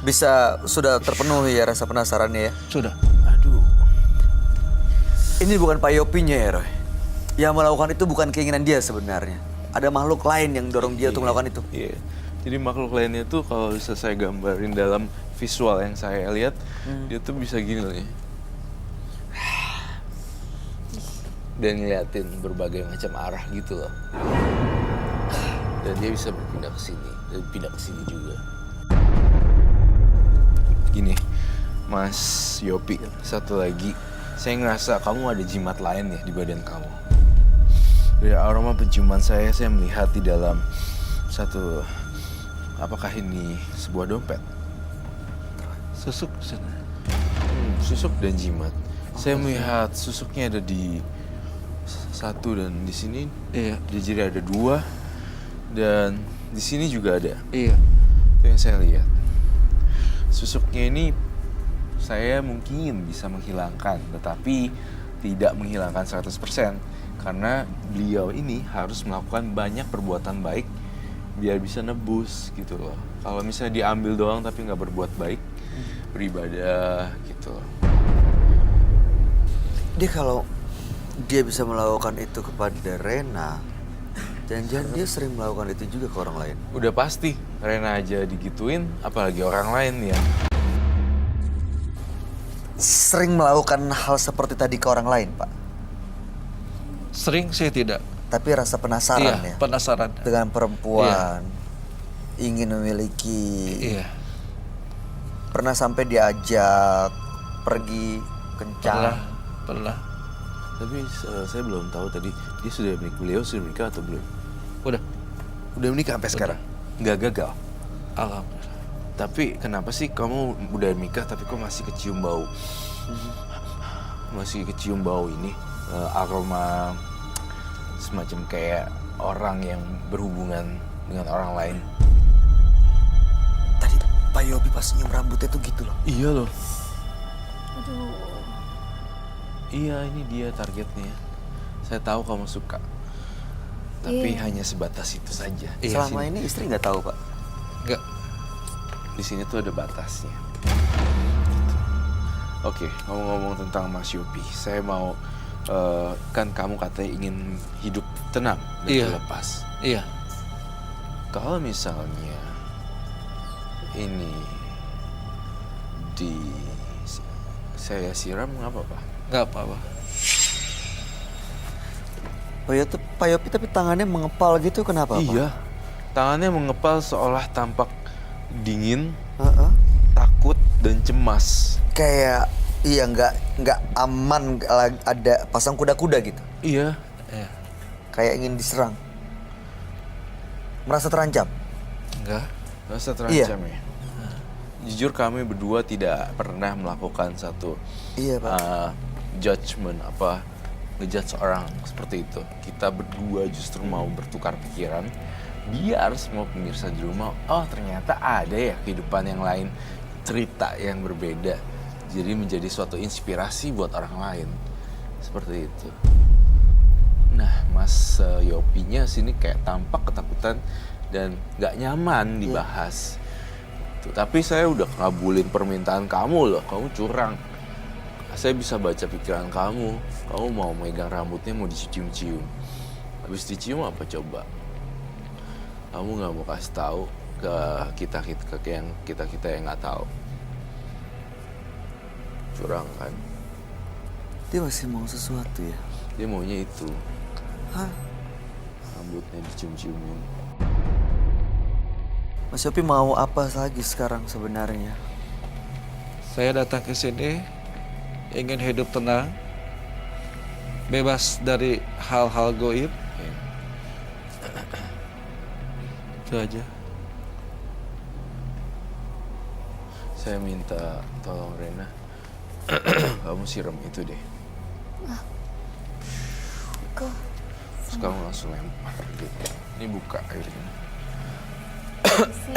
bisa sudah terpenuhi ya rasa penasarannya ya? Sudah. Aduh. Ini bukan Pak Yopinya ya, Roy. Yang melakukan itu bukan keinginan dia sebenarnya. Ada makhluk lain yang dorong dia untuk melakukan itu. Iya. Jadi makhluk lainnya tuh kalau bisa saya gambarin dalam visual yang saya lihat, dia tuh bisa gini loh ya. Dan ngeliatin berbagai macam arah gitu loh. Dan dia bisa berpindah ke sini dan pindah ke sini juga. Gini, Mas Yopi, satu lagi, saya ngerasa kamu ada jimat lain ya di badan kamu. Dari aroma penciuman saya melihat di dalam satu, apakah ini sebuah dompet? Susuk sana. Susuk dan jimat. Saya melihat susuknya ada di satu dan di sini. Iya. Di jari ada 2 dan di sini juga ada. Iya. Itu yang saya lihat. Susuknya ini saya mungkin bisa menghilangkan, tetapi tidak menghilangkan 100%. Karena beliau ini harus melakukan banyak perbuatan baik biar bisa nebus gitu loh. Kalau misalnya diambil doang tapi nggak berbuat baik, beribadah gitu loh. Dia kalau dia bisa melakukan itu kepada Rena, jangan-jangan dia sering melakukan itu juga ke orang lain. Udah pasti, Rena aja digituin, apalagi orang lain ya. Sering melakukan hal seperti tadi ke orang lain, Pak. Sering saya tidak. Tapi rasa penasaran ya. Penasaran. Dengan perempuan, ingin memiliki. Iya. Pernah sampai diajak pergi kencan. Pernah. Tapi saya belum tahu tadi, beliau sudah menikah atau belum? Udah Menikah sampai sekarang? Nggak gagal? Alhamdulillah. Tapi kenapa sih kamu udah nikah tapi kok masih kecium bau? Masih kecium bau ini, aroma semacam kayak orang yang berhubungan dengan orang lain. Tadi Pak Yobi pas nyium rambutnya tuh gitu loh. Iya loh. Aduh. Iya, ini dia targetnya. Saya tahu kamu suka. Tapi hanya sebatas itu saja. Iya, Selama ini istri nggak tahu, Pak. Enggak. Di sini tuh ada batasnya. Oke, ngomong-ngomong tentang Mas Yopi, saya mau kan kamu katanya ingin hidup tenang dan Iya. terlepas. Iya. Kalau misalnya ini saya siram nggak apa-apa? Enggak apa-apa. Pak Yopi tapi tangannya mengepal gitu kenapa, Pak? Iya, tangannya mengepal seolah tampak dingin, Heeh. takut dan cemas. Kayak iya nggak aman ada pasang kuda-kuda gitu. Iya, Iya. Kayak ingin diserang. Merasa terancam. Enggak. rasa terancam ya. Jujur kami berdua tidak pernah melakukan satu Iya, Pak. judgement ngejudge orang seperti itu. Kita berdua justru mau bertukar pikiran biar semua pemirsa di rumah, oh ternyata ada ya kehidupan yang lain, cerita yang berbeda. Jadi menjadi suatu inspirasi buat orang lain. Seperti itu. Nah, Mas Yopinya sini kayak tampak ketakutan dan gak nyaman dibahas. Tapi saya udah ngabulin permintaan kamu loh, kamu curang. Saya bisa baca pikiran kamu. Kamu mau megang rambutnya, mau dicium-cium. Habis dicium apa coba? Kamu nggak mau kasih tahu ke kita yang nggak tahu. Curang kan? Dia masih mau sesuatu ya? Dia maunya itu. Hah? Rambutnya dicium-ciumin. Mas Yopi mau apa lagi sekarang sebenarnya? Saya datang ke sini ingin hidup tenang, bebas dari hal-hal goib. Ya. Itu aja. Saya minta tolong Rena, kamu siram itu deh. Kok Terus kamu langsung lempar gitu. Ini buka airnya. sih?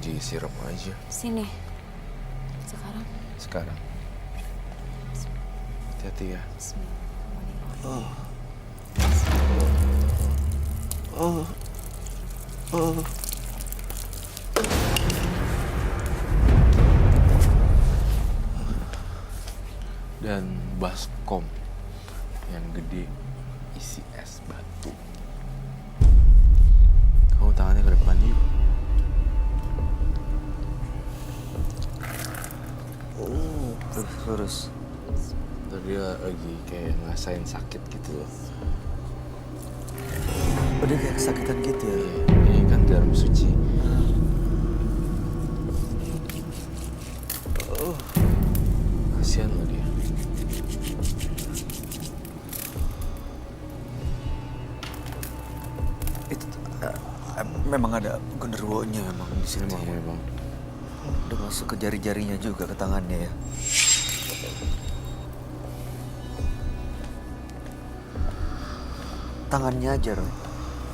Disiram aja Sini. Sekarang. sekarang. Hati-hati ya. Bismillahirrahmanirrahim. yang gede isi es batu. Kamu tangannya ke depan yuk. Terus. Terus dia lagi kayak ngerasain sakit gitu loh. Oh, dia kayak kesakitan gitu ya? Ini kan garam suci. Kasihan loh dia. Itu memang ada genderuwonya memang di sini. Memang. Udah masuk ke jari-jarinya juga, ke tangannya ya. Tangannya aja, Roy.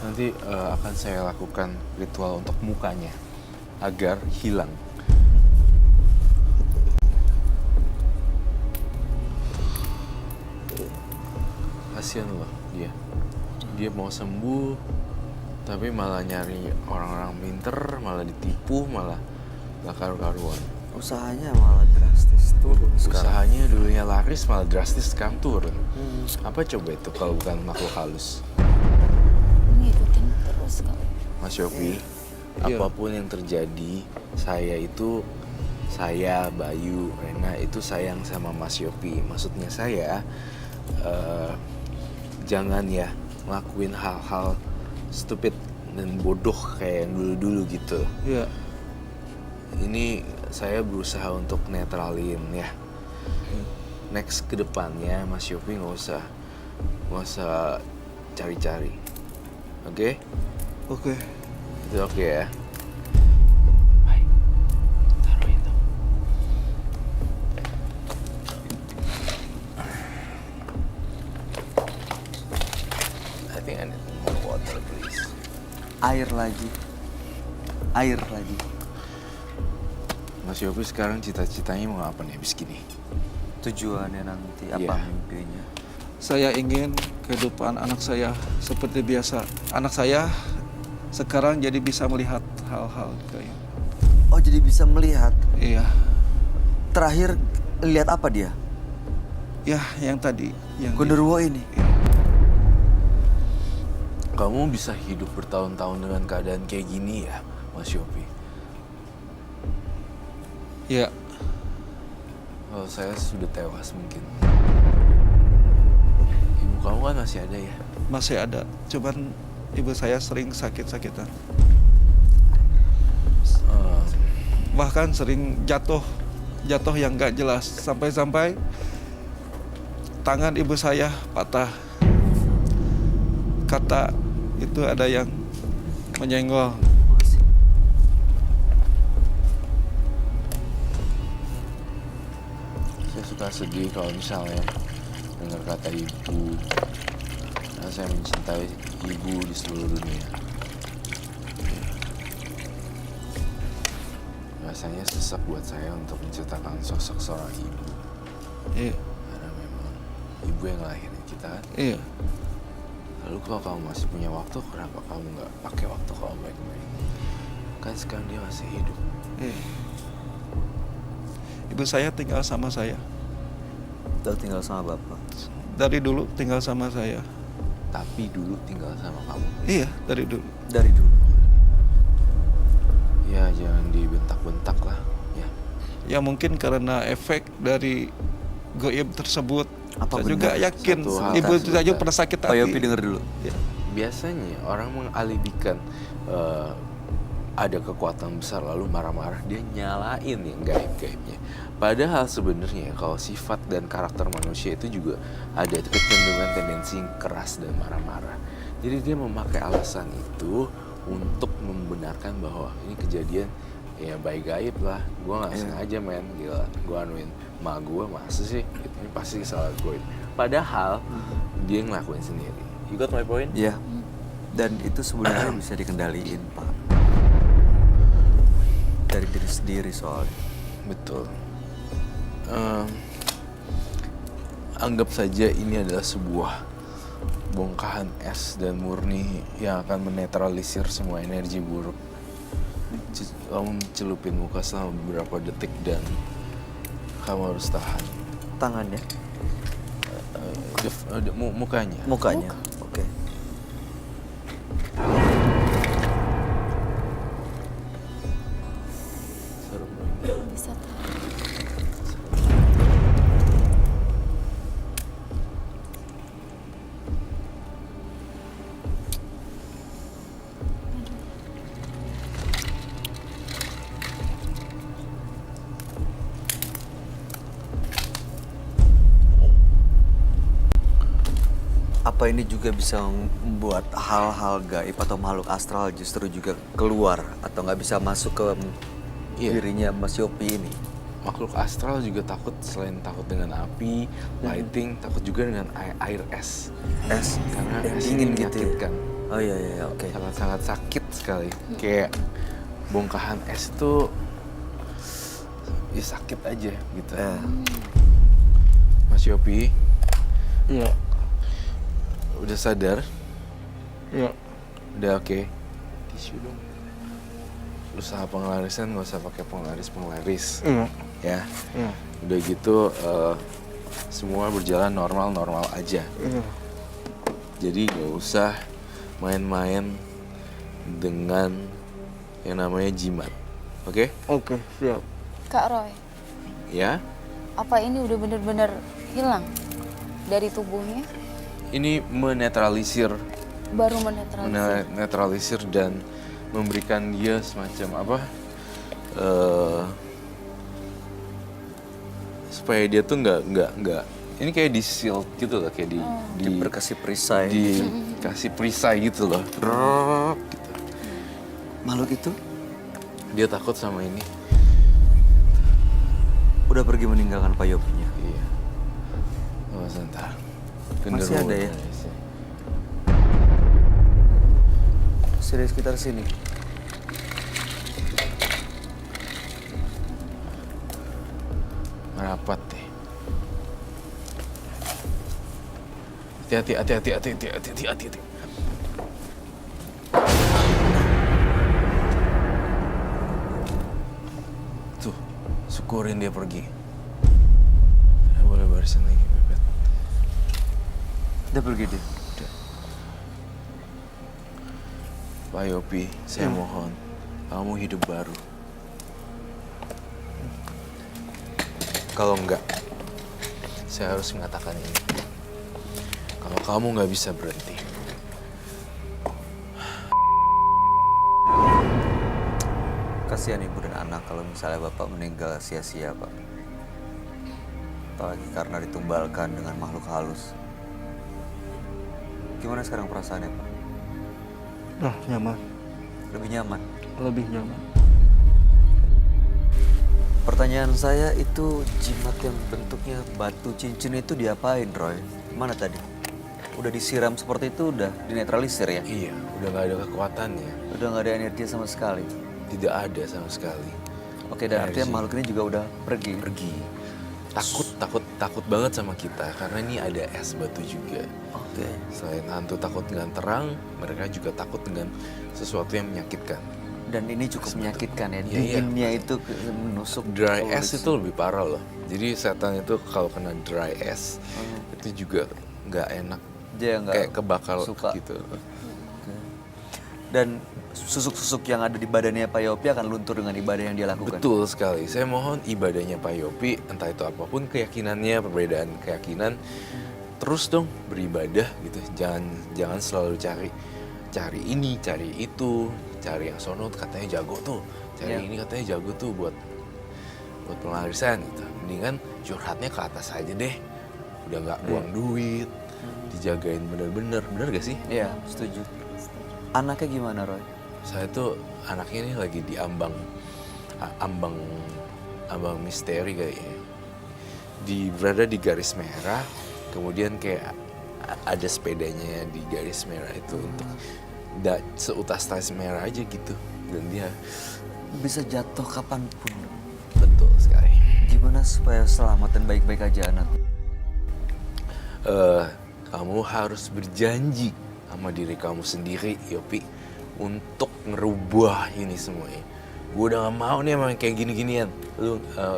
Nanti akan saya lakukan ritual untuk mukanya agar hilang. Kasihan loh dia. Dia mau sembuh, tapi malah nyari orang-orang pinter, malah ditipu, malah gak karu-karuan. Usahanya malah drastis turun sekarang. Usahanya dulunya laris, malah drastis sekarang turun. Apa coba itu kalau bukan makhluk halus? Ngikutin terus kali. Mas Yopi, Iya. apapun yang terjadi, saya, Bayu, Rena itu sayang sama Mas Yopi. Maksudnya saya, jangan ya ngelakuin hal-hal stupid dan bodoh kayak yang dulu-dulu gitu. Iya. Ini saya berusaha untuk netralin ya. Next ke depannya Mas Yopi nggak usah cari-cari. Oke? Oke. Itu oke ya. Baik. Taruh itu. I think I need more water, please. Air lagi. Mas Yopi sekarang cita-citanya mau apa nih abis gini? Tujuannya nanti apa Iya. mimpinya? Saya ingin kehidupan anak saya seperti biasa. Anak saya sekarang jadi bisa melihat hal-hal kayak. Oh, jadi bisa melihat. Iya. Terakhir lihat apa dia? Ya, yang tadi yang Genderuwo ini. Kamu bisa hidup bertahun-tahun dengan keadaan kayak gini ya, Mas Yopi? Ya, Kalau saya sudah tewas mungkin. Ibu kamu kan masih ada ya? masih ada. Cuman ibu saya sering sakit-sakitan. Eh, Bahkan sering jatuh yang gak jelas. Sampai-sampai tangan ibu saya patah. Kata itu ada yang menyenggol. saya suka sedih kalau misalnya dengar kata ibu. Karena saya mencintai ibu di seluruh dunia. Rasanya sesak buat saya untuk menceritakan sosok seorang ibu. Iya, Karena memang ibu yang ngelahirin kita kan. iya. Lalu kalau kamu masih punya waktu, kenapa kamu nggak pakai waktu kamu baik-baik? Kan sekarang dia masih hidup. Iya. Ibu saya tinggal sama saya. Udah tinggal sama bapak. Dari dulu tinggal sama saya. Tapi dulu tinggal sama kamu. Iya, dari dulu. Dari dulu. Ya jangan dibentak-bentak lah. Ya. Ya mungkin karena efek dari goib tersebut. Apa Saya benar? juga yakin Satu hal ibu kan, saya sebentar. pernah sakit Pak hati. Yopi denger dulu. Ya. Biasanya orang mengalibikan ada kekuatan besar lalu marah-marah, dia nyalain yang gaib-gaibnya. Padahal sebenarnya kalau sifat dan karakter manusia itu juga ada kecenderungan tendensi yang keras dan marah-marah. Jadi dia memakai alasan itu untuk membenarkan bahwa ini kejadian ya baik gaib lah. Gue nggak sengaja men, gila. Gue anuin mak gue, masa sih? Ini pasti salah gue. Padahal dia ngelakuin sendiri. You got my point? Iya. Dan itu sebenarnya bisa dikendaliin, Pak. Dari diri sendiri soalnya. Betul. Anggap saja ini adalah sebuah bongkahan es dan murni yang akan menetralisir semua energi buruk. Kamu celupin muka selama beberapa detik dan kamu harus tahan. Tangannya. Mukanya. Mukanya. Oke. Bisa tahu. Apa ini juga bisa membuat hal-hal gaib atau makhluk astral justru juga keluar atau nggak bisa masuk ke Iya. dirinya Mas Yopi ini? Makhluk astral juga takut, selain takut dengan api, lighting, takut juga dengan air es. Es Karena es dingin ini gitu ya? menyakitkan. Oh iya iya oke. Sangat-sangat sakit sekali. Kayak bongkahan es itu ya sakit aja gitu. Mas Yopi, Iya. udah sadar? Iya. Udah oke. Tisu dong. Usaha pengelarisan nggak usah pakai penglaris. Iya. Ya. Iya. Udah gitu semua berjalan normal-normal aja. Iya. Jadi nggak usah main-main dengan yang namanya jimat. Oke? Oke, siap. Kak Roy, Ya. apa ini udah bener-bener hilang dari tubuhnya? Ini menetralisir, Baru menetralisir. menetralisir dan memberikan dia semacam apa? Supaya dia tuh nggak. Ini kayak di shield gitu loh, kayak Dikasih perisai. dikasih perisai gitu loh. Rrrr, gitu. Makhluk itu Dia takut sama ini. udah pergi meninggalkan Pak Yopinya. Iya. Oh, sebentar. Masih ada ya? Masih di sekitar sini. Merapat deh. Hati-hati. Tuh, syukurin dia pergi. Ya, boleh barisan lagi, Bebet. Udah pergi dia. Pak Yopi, saya mohon, kamu hidup baru. Kalau enggak, saya harus mengatakan ini. Kalau kamu nggak bisa berhenti, Kasihan ibu dan anak kalau misalnya bapak meninggal sia-sia pak. Apalagi karena ditumbalkan dengan makhluk halus. Gimana sekarang perasaannya pak? Nah, nyaman. Lebih nyaman? Lebih nyaman. Pertanyaan saya itu jimat yang bentuknya batu cincin itu diapain Roy? Mana tadi? Udah disiram seperti itu udah dinetralisir ya? iya, udah nggak ada kekuatannya, Udah nggak ada energi sama sekali. tidak ada sama sekali. Oke dan artinya Energi. makhluk ini juga udah pergi. Pergi, takut banget sama kita karena ini ada es batu juga. Oke. Selain hantu takut dengan terang, mereka juga takut dengan sesuatu yang menyakitkan. Dan ini cukup menyakitkan ya. Iya, iya. Dinginnya itu menusuk. Dry kulit. ice itu lebih parah loh. Jadi setan itu kalau kena dry ice itu juga nggak enak, Dia nggak kayak kebakar suka. gitu. Dan susuk-susuk yang ada di badannya Pak Yopi akan luntur dengan ibadah yang dia lakukan. Betul sekali. Saya mohon ibadahnya Pak Yopi, entah itu apapun keyakinannya, perbedaan keyakinan, terus dong beribadah gitu. Jangan selalu cari ini, cari itu, cari yang sono katanya jago tuh, cari Iya. ini katanya jago tuh buat pengelarisan gitu. Mendingan curhatnya ke atas aja deh. Udah nggak buang duit, dijagain bener-bener, bener gak sih? Iya, setuju. Anaknya gimana Roy? Saya tuh anaknya ini lagi di ambang misteri kayaknya. Berada di garis merah, kemudian kayak ada sepedanya di garis merah itu untuk seutas garis merah aja gitu. Dan dia Bisa jatuh kapanpun. betul sekali. Gimana supaya selamat dan baik-baik aja anak? Kamu harus berjanji sama diri kamu sendiri, Yopi, untuk ngerubah ini semuanya. Gue udah gak mau nih emang kayak gini-ginian.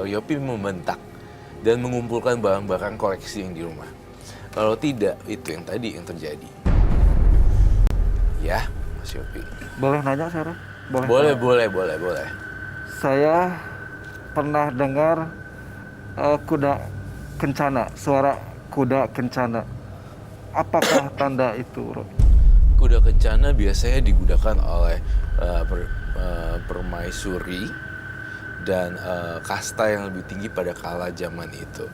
Yopi membentak dan mengumpulkan barang-barang koleksi yang di rumah. Kalau tidak, itu yang tadi yang terjadi. Ya, Mas Yopi. Boleh nanya sekarang? Boleh. Saya pernah dengar kuda kencana, suara kuda kencana. Apakah tanda itu, Roy? Kuda kencana biasanya digunakan oleh permaisuri dan kasta yang lebih tinggi pada kala zaman itu.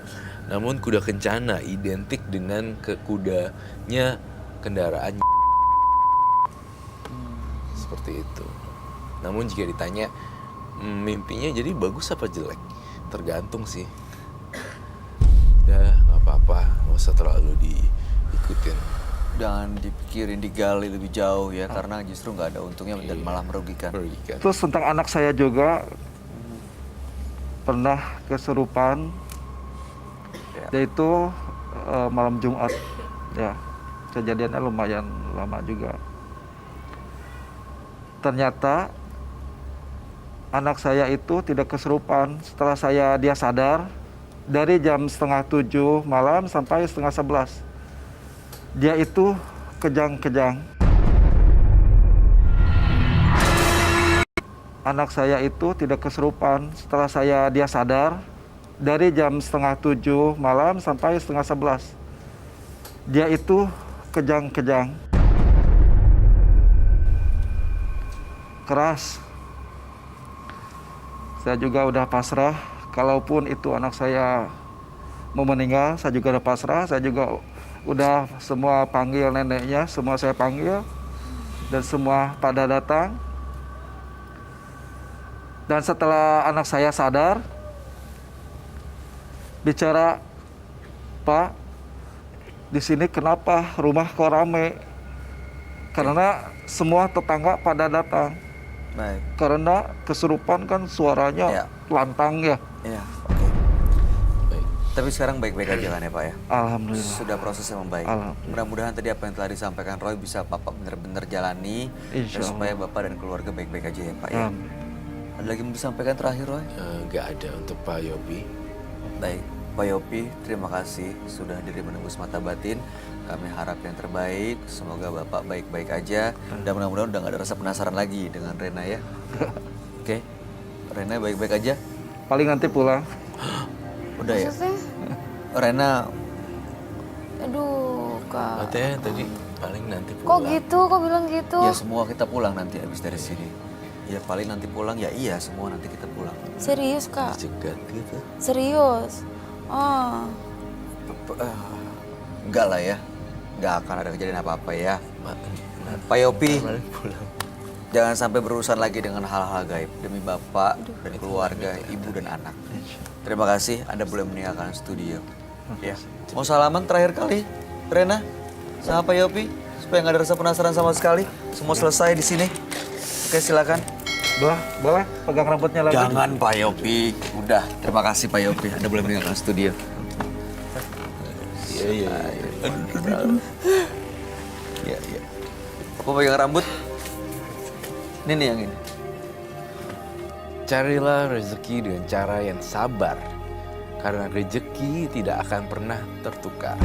Namun kuda kencana identik dengan kudanya kendaraan seperti itu. Namun jika ditanya mimpinya jadi bagus apa jelek, tergantung sih. Ya nggak apa-apa, nggak usah terlalu diikutin. Jangan dipikirin, digali lebih jauh ya, karena justru nggak ada untungnya dan malah merugikan. Terus tentang anak saya juga pernah kesurupan, yaitu malam Jumat. Ya, kejadiannya lumayan lama juga. Ternyata anak saya itu tidak kesurupan setelah dia sadar dari jam 6:30 malam sampai 10:30. Dia itu kejang-kejang. Anak saya itu tidak kesurupan setelah dia sadar dari jam 6:30 malam sampai 10:30. Dia itu kejang-kejang. Keras. Saya juga udah pasrah. Kalaupun itu anak saya mau meninggal, saya juga udah pasrah. Saya juga udah semua panggil neneknya, semua saya panggil. Dan semua pada datang. Dan setelah anak saya sadar, bicara, "Pak, di sini kenapa rumah kok rame?" Karena semua tetangga pada datang. Baik. Karena kesurupan kan suaranya lantang ya. Iya, oke. Baik. Tapi sekarang baik-baik aja kan ya Pak ya? Alhamdulillah. Sudah prosesnya membaik. Alhamdulillah. Mudah-mudahan tadi apa yang telah disampaikan Roy bisa Bapak benar-benar jalani. Insya Dan supaya Allah. Bapak dan keluarga baik-baik aja ya Pak ya. Amin. Ada lagi yang mau disampaikan terakhir Roy? Nggak ada untuk Pak Yopi. Baik, Pak Yopi, terima kasih sudah hadir di Menembus Mata Batin. Kami harap yang terbaik, semoga Bapak baik-baik aja. Dan mudah-mudahan udah gak ada rasa penasaran lagi dengan Rena ya. Oke, Rena baik-baik aja? Paling nanti pulang. Udah ya? Maksudnya? Rena, Aduh, Kak. Katanya tadi paling nanti Kok pulang. gitu? Kok bilang gitu? ya semua kita pulang nanti habis dari sini. Ya paling nanti pulang, ya iya semua nanti kita pulang. Serius, Kak? Cegat gitu. Serius? Oh. Enggak lah ya, nggak akan ada kejadian apa-apa ya. Pak Yopi, Pulang. jangan sampai berurusan lagi dengan hal-hal gaib. Demi Bapak dan keluarga, ibu dan anak. Terima kasih, Anda boleh meninggalkan studio. Ya. Mau salaman terakhir kali, Rena, sama Pak Yopi, supaya nggak ada rasa penasaran sama sekali. Semua selesai di sini. Oke, silakan. Boleh pegang rambutnya lagi. Jangan Pak Yopi, udah. Terima kasih Pak Yopi, Anda boleh meninggalkan studio. Iya. Iya. Mau pegang rambut? Ini nih yang ini. Carilah rezeki dengan cara yang sabar, karena rezeki tidak akan pernah tertukar.